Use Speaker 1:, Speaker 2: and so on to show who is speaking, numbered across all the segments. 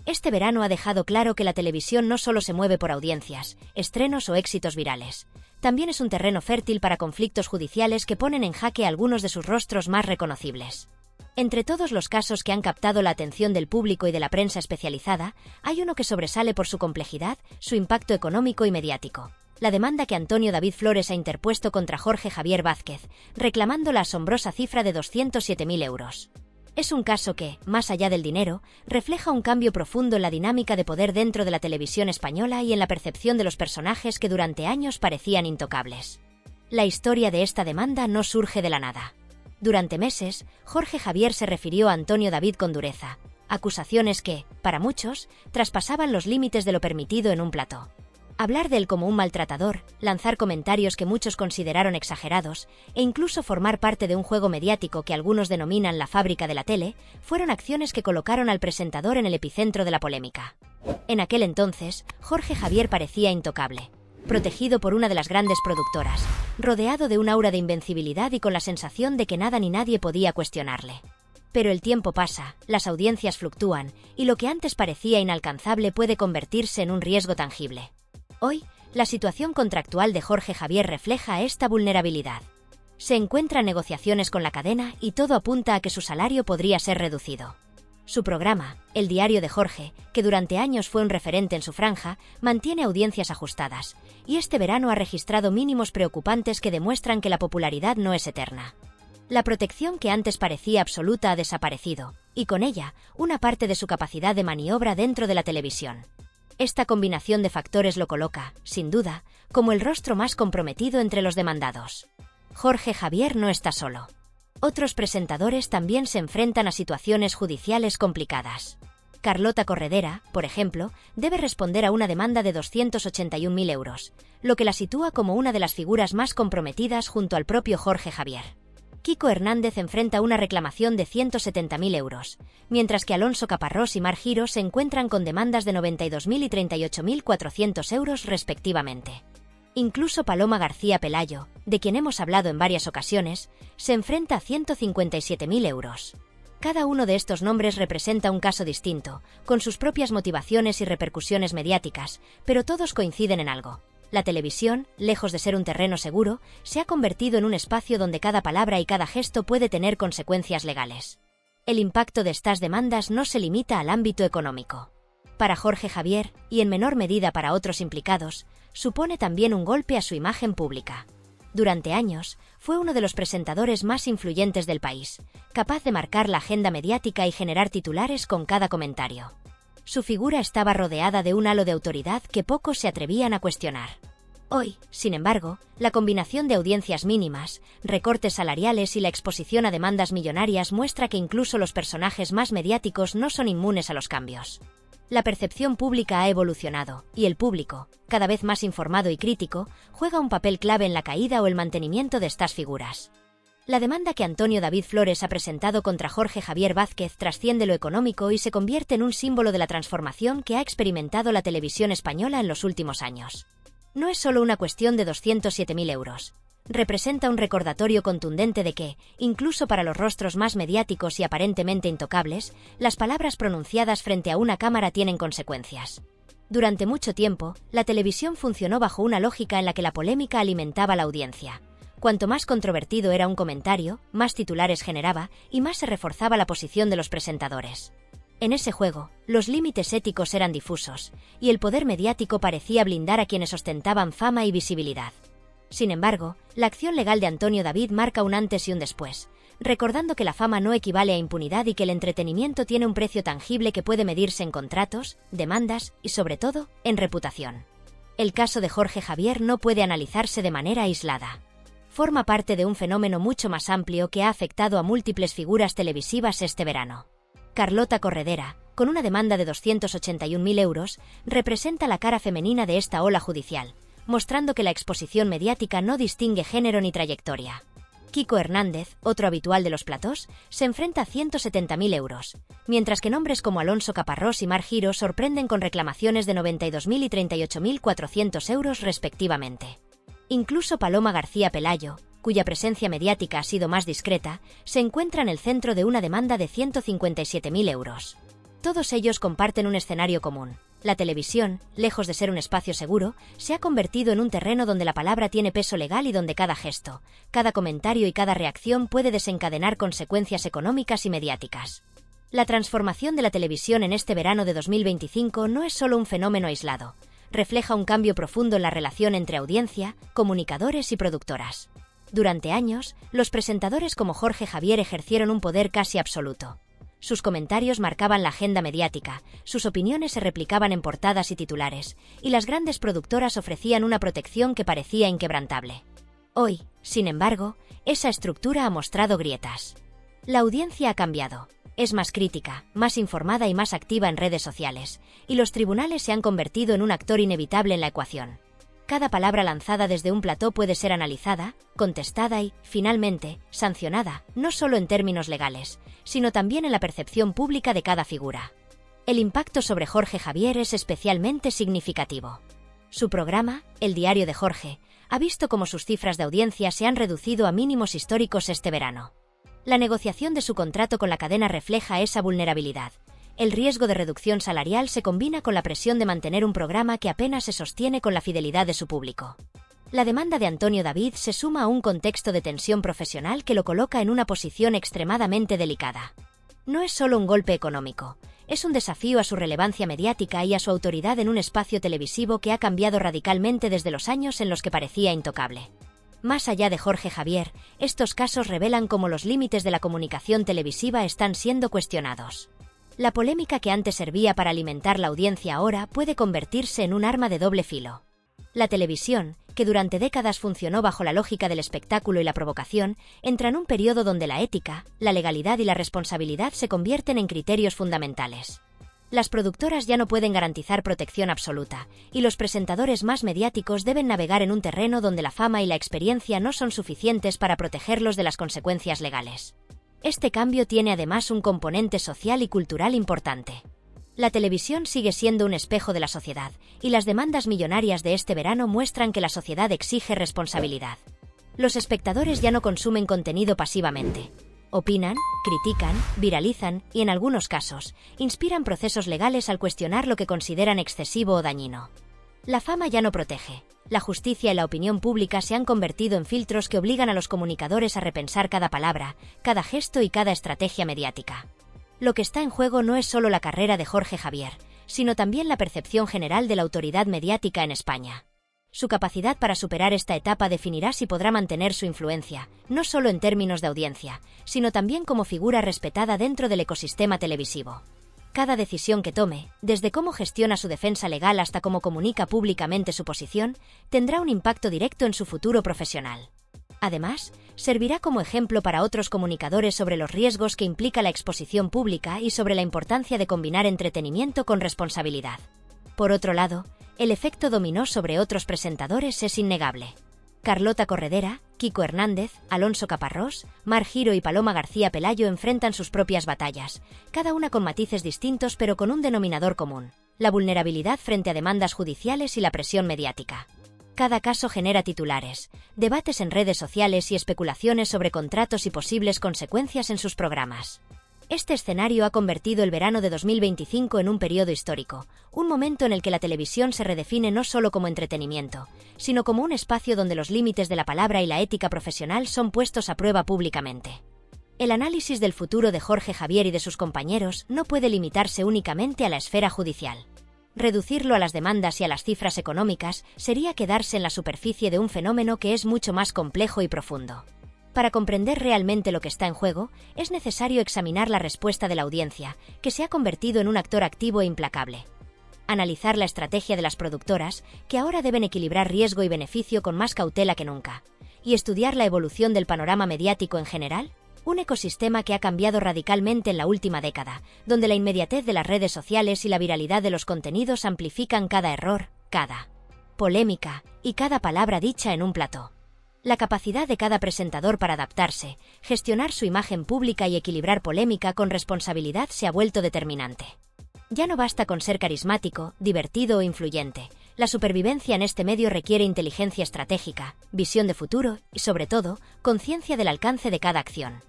Speaker 1: Este verano ha dejado claro que la televisión no solo se mueve por audiencias, estrenos o éxitos virales. También es un terreno fértil para conflictos judiciales que ponen en jaque a algunos de sus rostros más reconocibles. Entre todos los casos que han captado la atención del público y de la prensa especializada, hay uno que sobresale por su complejidad, su impacto económico y mediático. La demanda que Antonio David Flores ha interpuesto contra Jorge Javier Vázquez, reclamando la asombrosa cifra de 207.000 euros. Es un caso que, más allá del dinero, refleja un cambio profundo en la dinámica de poder dentro de la televisión española y en la percepción de los personajes que durante años parecían intocables. La historia de esta demanda no surge de la nada. Durante meses, Jorge Javier se refirió a Antonio David con dureza, acusaciones que, para muchos, traspasaban los límites de lo permitido en un plató. Hablar de él como un maltratador, lanzar comentarios que muchos consideraron exagerados, e incluso formar parte de un juego mediático que algunos denominan la fábrica de la tele, fueron acciones que colocaron al presentador en el epicentro de la polémica. En aquel entonces, Jorge Javier parecía intocable, protegido por una de las grandes productoras, rodeado de un aura de invencibilidad y con la sensación de que nada ni nadie podía cuestionarle. Pero el tiempo pasa, las audiencias fluctúan, y lo que antes parecía inalcanzable puede convertirse en un riesgo tangible. Hoy, la situación contractual de Jorge Javier refleja esta vulnerabilidad. Se encuentra en negociaciones con la cadena y todo apunta a que su salario podría ser reducido. Su programa, El Diario de Jorge, que durante años fue un referente en su franja, mantiene audiencias ajustadas, y este verano ha registrado mínimos preocupantes que demuestran que la popularidad no es eterna. La protección que antes parecía absoluta ha desaparecido, y con ella, una parte de su capacidad de maniobra dentro de la televisión. Esta combinación de factores lo coloca, sin duda, como el rostro más comprometido entre los demandados. Jorge Javier no está solo. Otros presentadores también se enfrentan a situaciones judiciales complicadas. Carlota Corredera, por ejemplo, debe responder a una demanda de 281.000 euros, lo que la sitúa como una de las figuras más comprometidas junto al propio Jorge Javier. Kiko Hernández enfrenta una reclamación de 170.000 euros, mientras que Alonso Caparrós y Mar Giro se encuentran con demandas de 92.000 y 38.400 euros respectivamente. Incluso Paloma García Pelayo, de quien hemos hablado en varias ocasiones, se enfrenta a 157.000 euros. Cada uno de estos nombres representa un caso distinto, con sus propias motivaciones y repercusiones mediáticas, pero todos coinciden en algo. La televisión, lejos de ser un terreno seguro, se ha convertido en un espacio donde cada palabra y cada gesto puede tener consecuencias legales. El impacto de estas demandas no se limita al ámbito económico. Para Jorge Javier, y en menor medida para otros implicados, supone también un golpe a su imagen pública. Durante años, fue uno de los presentadores más influyentes del país, capaz de marcar la agenda mediática y generar titulares con cada comentario. Su figura estaba rodeada de un halo de autoridad que pocos se atrevían a cuestionar. Hoy, sin embargo, la combinación de audiencias mínimas, recortes salariales y la exposición a demandas millonarias muestra que incluso los personajes más mediáticos no son inmunes a los cambios. La percepción pública ha evolucionado, y el público, cada vez más informado y crítico, juega un papel clave en la caída o el mantenimiento de estas figuras. La demanda que Antonio David Flores ha presentado contra Jorge Javier Vázquez trasciende lo económico y se convierte en un símbolo de la transformación que ha experimentado la televisión española en los últimos años. No es solo una cuestión de 207.000 euros. Representa un recordatorio contundente de que, incluso para los rostros más mediáticos y aparentemente intocables, las palabras pronunciadas frente a una cámara tienen consecuencias. Durante mucho tiempo, la televisión funcionó bajo una lógica en la que la polémica alimentaba la audiencia. Cuanto más controvertido era un comentario, más titulares generaba y más se reforzaba la posición de los presentadores. En ese juego, los límites éticos eran difusos, y el poder mediático parecía blindar a quienes ostentaban fama y visibilidad. Sin embargo, la acción legal de Antonio David marca un antes y un después, recordando que la fama no equivale a impunidad y que el entretenimiento tiene un precio tangible que puede medirse en contratos, demandas y, sobre todo, en reputación. El caso de Jorge Javier no puede analizarse de manera aislada. Forma parte de un fenómeno mucho más amplio que ha afectado a múltiples figuras televisivas este verano. Carlota Corredera, con una demanda de 281.000 euros, representa la cara femenina de esta ola judicial, mostrando que la exposición mediática no distingue género ni trayectoria. Kiko Hernández, otro habitual de los platós, se enfrenta a 170.000 euros, mientras que nombres como Alonso Caparrós y Mar Giro sorprenden con reclamaciones de 92.000 y 38.400 euros respectivamente. Incluso Paloma García Pelayo, cuya presencia mediática ha sido más discreta, se encuentra en el centro de una demanda de 157.000 euros. Todos ellos comparten un escenario común. La televisión, lejos de ser un espacio seguro, se ha convertido en un terreno donde la palabra tiene peso legal y donde cada gesto, cada comentario y cada reacción puede desencadenar consecuencias económicas y mediáticas. La transformación de la televisión en este verano de 2025 no es solo un fenómeno aislado, refleja un cambio profundo en la relación entre audiencia, comunicadores y productoras. Durante años, los presentadores como Jorge Javier ejercieron un poder casi absoluto. Sus comentarios marcaban la agenda mediática, sus opiniones se replicaban en portadas y titulares, y las grandes productoras ofrecían una protección que parecía inquebrantable. Hoy, sin embargo, esa estructura ha mostrado grietas. La audiencia ha cambiado. Es más crítica, más informada y más activa en redes sociales, y los tribunales se han convertido en un actor inevitable en la ecuación. Cada palabra lanzada desde un plató puede ser analizada, contestada y, finalmente, sancionada, no solo en términos legales, sino también en la percepción pública de cada figura. El impacto sobre Jorge Javier es especialmente significativo. Su programa, El Diario de Jorge, ha visto cómo sus cifras de audiencia se han reducido a mínimos históricos este verano. La negociación de su contrato con la cadena refleja esa vulnerabilidad. El riesgo de reducción salarial se combina con la presión de mantener un programa que apenas se sostiene con la fidelidad de su público. La demanda de Antonio David se suma a un contexto de tensión profesional que lo coloca en una posición extremadamente delicada. No es solo un golpe económico, es un desafío a su relevancia mediática y a su autoridad en un espacio televisivo que ha cambiado radicalmente desde los años en los que parecía intocable. Más allá de Jorge Javier, estos casos revelan cómo los límites de la comunicación televisiva están siendo cuestionados. La polémica que antes servía para alimentar la audiencia ahora puede convertirse en un arma de doble filo. La televisión, que durante décadas funcionó bajo la lógica del espectáculo y la provocación, entra en un periodo donde la ética, la legalidad y la responsabilidad se convierten en criterios fundamentales. Las productoras ya no pueden garantizar protección absoluta, y los presentadores más mediáticos deben navegar en un terreno donde la fama y la experiencia no son suficientes para protegerlos de las consecuencias legales. Este cambio tiene además un componente social y cultural importante. La televisión sigue siendo un espejo de la sociedad, y las demandas millonarias de este verano muestran que la sociedad exige responsabilidad. Los espectadores ya no consumen contenido pasivamente. Opinan, critican, viralizan y, en algunos casos, inspiran procesos legales al cuestionar lo que consideran excesivo o dañino. La fama ya no protege. La justicia y la opinión pública se han convertido en filtros que obligan a los comunicadores a repensar cada palabra, cada gesto y cada estrategia mediática. Lo que está en juego no es solo la carrera de Jorge Javier, sino también la percepción general de la autoridad mediática en España. Su capacidad para superar esta etapa definirá si podrá mantener su influencia, no solo en términos de audiencia, sino también como figura respetada dentro del ecosistema televisivo. Cada decisión que tome, desde cómo gestiona su defensa legal hasta cómo comunica públicamente su posición, tendrá un impacto directo en su futuro profesional. Además, servirá como ejemplo para otros comunicadores sobre los riesgos que implica la exposición pública y sobre la importancia de combinar entretenimiento con responsabilidad. Por otro lado, el efecto dominó sobre otros presentadores es innegable. Carlota Corredera, Kiko Hernández, Alonso Caparrós, Mar Giro y Paloma García Pelayo enfrentan sus propias batallas, cada una con matices distintos pero con un denominador común: la vulnerabilidad frente a demandas judiciales y la presión mediática. Cada caso genera titulares, debates en redes sociales y especulaciones sobre contratos y posibles consecuencias en sus programas. Este escenario ha convertido el verano de 2025 en un periodo histórico, un momento en el que la televisión se redefine no solo como entretenimiento, sino como un espacio donde los límites de la palabra y la ética profesional son puestos a prueba públicamente. El análisis del futuro de Jorge Javier y de sus compañeros no puede limitarse únicamente a la esfera judicial. Reducirlo a las demandas y a las cifras económicas sería quedarse en la superficie de un fenómeno que es mucho más complejo y profundo. Para comprender realmente lo que está en juego, es necesario examinar la respuesta de la audiencia, que se ha convertido en un actor activo e implacable. Analizar la estrategia de las productoras, que ahora deben equilibrar riesgo y beneficio con más cautela que nunca. Y estudiar la evolución del panorama mediático en general, un ecosistema que ha cambiado radicalmente en la última década, donde la inmediatez de las redes sociales y la viralidad de los contenidos amplifican cada error, cada polémica y cada palabra dicha en un plató. La capacidad de cada presentador para adaptarse, gestionar su imagen pública y equilibrar polémica con responsabilidad se ha vuelto determinante. Ya no basta con ser carismático, divertido o influyente. La supervivencia en este medio requiere inteligencia estratégica, visión de futuro y, sobre todo, conciencia del alcance de cada acción.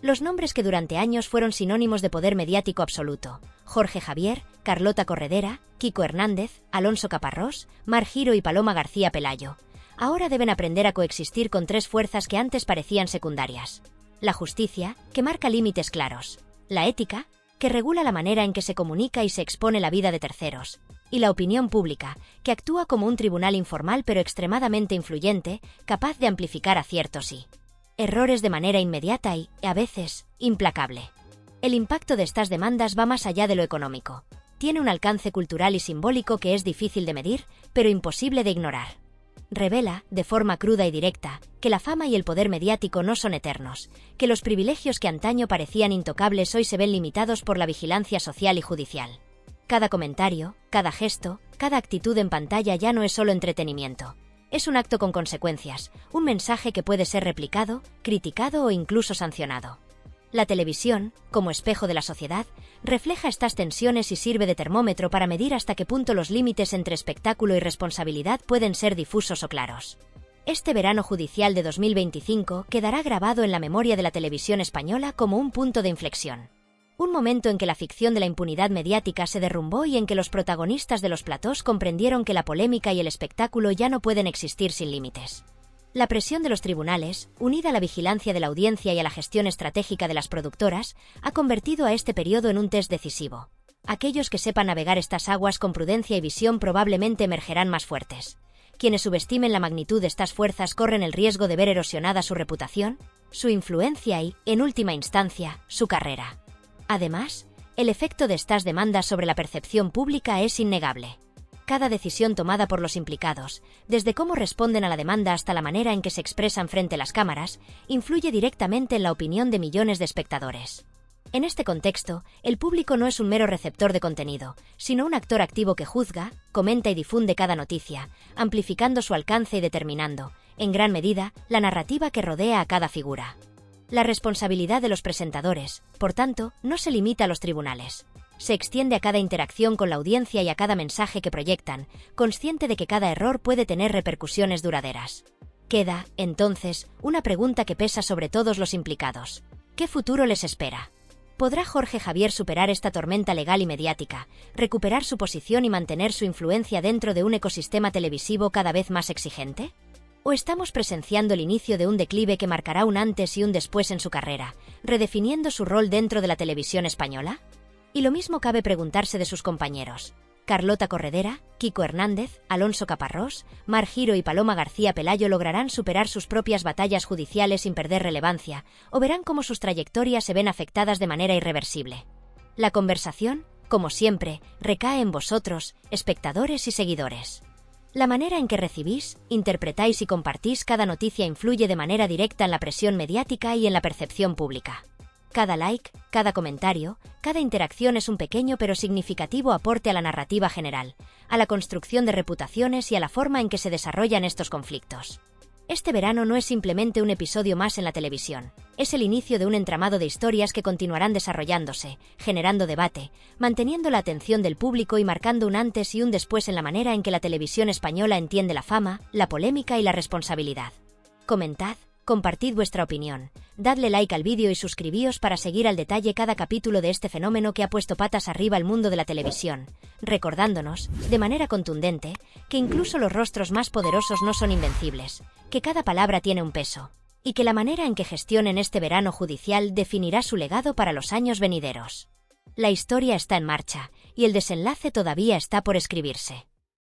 Speaker 1: Los nombres que durante años fueron sinónimos de poder mediático absoluto, Jorge Javier, Carlota Corredera, Kiko Hernández, Alonso Caparrós, Mar Giro y Paloma García Pelayo. Ahora deben aprender a coexistir con tres fuerzas que antes parecían secundarias. La justicia, que marca límites claros. La ética, que regula la manera en que se comunica y se expone la vida de terceros. Y la opinión pública, que actúa como un tribunal informal pero extremadamente influyente, capaz de amplificar aciertos y errores de manera inmediata y, a veces, implacable. El impacto de estas demandas va más allá de lo económico. Tiene un alcance cultural y simbólico que es difícil de medir, pero imposible de ignorar. Revela, de forma cruda y directa, que la fama y el poder mediático no son eternos, que los privilegios que antaño parecían intocables hoy se ven limitados por la vigilancia social y judicial. Cada comentario, cada gesto, cada actitud en pantalla ya no es solo entretenimiento. Es un acto con consecuencias, un mensaje que puede ser replicado, criticado o incluso sancionado. La televisión, como espejo de la sociedad, refleja estas tensiones y sirve de termómetro para medir hasta qué punto los límites entre espectáculo y responsabilidad pueden ser difusos o claros. Este verano judicial de 2025 quedará grabado en la memoria de la televisión española como un punto de inflexión. Un momento en que la ficción de la impunidad mediática se derrumbó y en que los protagonistas de los platós comprendieron que la polémica y el espectáculo ya no pueden existir sin límites. La presión de los tribunales, unida a la vigilancia de la audiencia y a la gestión estratégica de las productoras, ha convertido a este periodo en un test decisivo. Aquellos que sepan navegar estas aguas con prudencia y visión probablemente emergerán más fuertes. Quienes subestimen la magnitud de estas fuerzas corren el riesgo de ver erosionada su reputación, su influencia y, en última instancia, su carrera. Además, el efecto de estas demandas sobre la percepción pública es innegable. Cada decisión tomada por los implicados, desde cómo responden a la demanda hasta la manera en que se expresan frente a las cámaras, influye directamente en la opinión de millones de espectadores. En este contexto, el público no es un mero receptor de contenido, sino un actor activo que juzga, comenta y difunde cada noticia, amplificando su alcance y determinando, en gran medida, la narrativa que rodea a cada figura. La responsabilidad de los presentadores, por tanto, no se limita a los tribunales. Se extiende a cada interacción con la audiencia y a cada mensaje que proyectan, consciente de que cada error puede tener repercusiones duraderas. Queda, entonces, una pregunta que pesa sobre todos los implicados. ¿Qué futuro les espera? ¿Podrá Jorge Javier superar esta tormenta legal y mediática, recuperar su posición y mantener su influencia dentro de un ecosistema televisivo cada vez más exigente? ¿O estamos presenciando el inicio de un declive que marcará un antes y un después en su carrera, redefiniendo su rol dentro de la televisión española? Y lo mismo cabe preguntarse de sus compañeros. Carlota Corredera, Kiko Hernández, Alonso Caparrós, Mar Giro y Paloma García Pelayo lograrán superar sus propias batallas judiciales sin perder relevancia, o verán cómo sus trayectorias se ven afectadas de manera irreversible. La conversación, como siempre, recae en vosotros, espectadores y seguidores. La manera en que recibís, interpretáis y compartís cada noticia influye de manera directa en la presión mediática y en la percepción pública. Cada like, cada comentario, cada interacción es un pequeño pero significativo aporte a la narrativa general, a la construcción de reputaciones y a la forma en que se desarrollan estos conflictos. Este verano no es simplemente un episodio más en la televisión, es el inicio de un entramado de historias que continuarán desarrollándose, generando debate, manteniendo la atención del público y marcando un antes y un después en la manera en que la televisión española entiende la fama, la polémica y la responsabilidad. Comentad, compartid vuestra opinión, dadle like al vídeo y suscribíos para seguir al detalle cada capítulo de este fenómeno que ha puesto patas arriba al mundo de la televisión, recordándonos, de manera contundente, que incluso los rostros más poderosos no son invencibles, que cada palabra tiene un peso, y que la manera en que gestionen este verano judicial definirá su legado para los años venideros. La historia está en marcha, y el desenlace todavía está por escribirse.